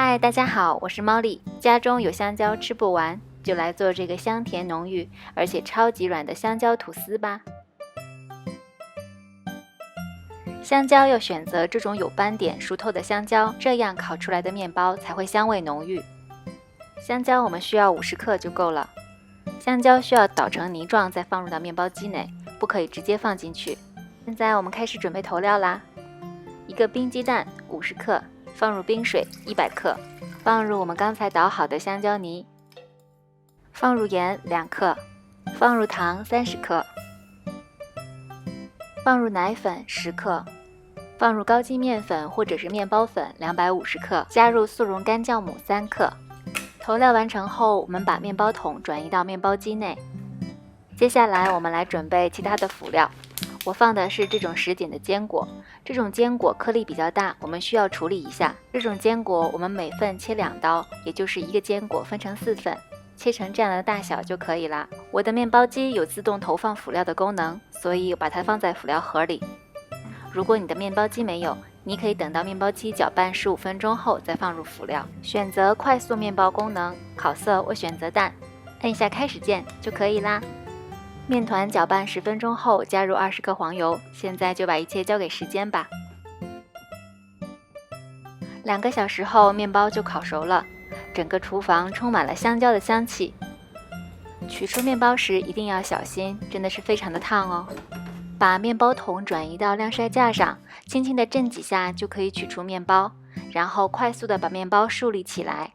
嗨，大家好，我是猫莉。家中有香蕉吃不完，就来做这个香甜浓郁而且超级软的香蕉吐司吧。香蕉要选择这种有斑点、熟透的香蕉，这样烤出来的面包才会香味浓郁。香蕉我们需要50克就够了。香蕉需要捣成泥状再放入到面包机内，不可以直接放进去。现在我们开始准备投料啦。一个冰鸡蛋50克，放入冰水100克，放入我们刚才捣好的香蕉泥，放入盐2克，放入糖30克，放入奶粉10克，放入高筋面粉或者是面包粉250克，加入速溶干酵母3克。投料完成后，我们把面包桶转移到面包机内。接下来我们来准备其他的辅料。我放的是这种10点的坚果，这种坚果颗粒比较大，我们需要处理一下。这种坚果我们每份切2刀，也就是一个坚果分成4份，切成这样的大小就可以了。我的面包机有自动投放辅料的功能，所以把它放在辅料盒里。如果你的面包机没有，你可以等到面包机搅拌15分钟后再放入辅料。选择快速面包功能，烤色我选择淡，按下开始键就可以啦。面团搅拌10分钟后加入20克黄油，现在就把一切交给时间吧。2个小时后面包就烤熟了，整个厨房充满了香蕉的香气。取出面包时一定要小心，真的是非常的烫哦。把面包桶转移到晾晒架上，轻轻地震几下就可以取出面包，然后快速地把面包竖立起来。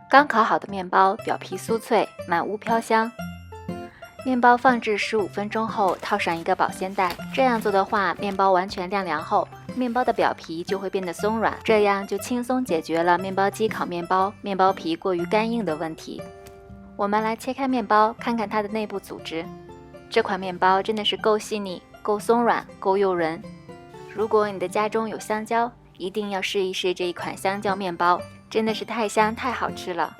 刚烤好的面包表皮酥脆，满屋飘香。面包放置15分钟后套上一个保鲜袋，这样做的话，面包完全晾凉后，面包的表皮就会变得松软，这样就轻松解决了面包机烤面包面包皮过于干硬的问题。我们来切开面包，看看它的内部组织。这款面包真的是够细腻、够松软、够诱人。如果你的家中有香蕉，一定要试一试这一款香蕉面包，真的是太香太好吃了。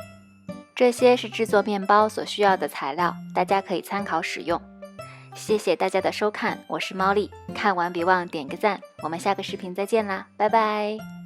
这些是制作面包所需要的材料，大家可以参考使用。谢谢大家的收看，我是猫莉，看完别忘点个赞，我们下个视频再见啦，拜拜。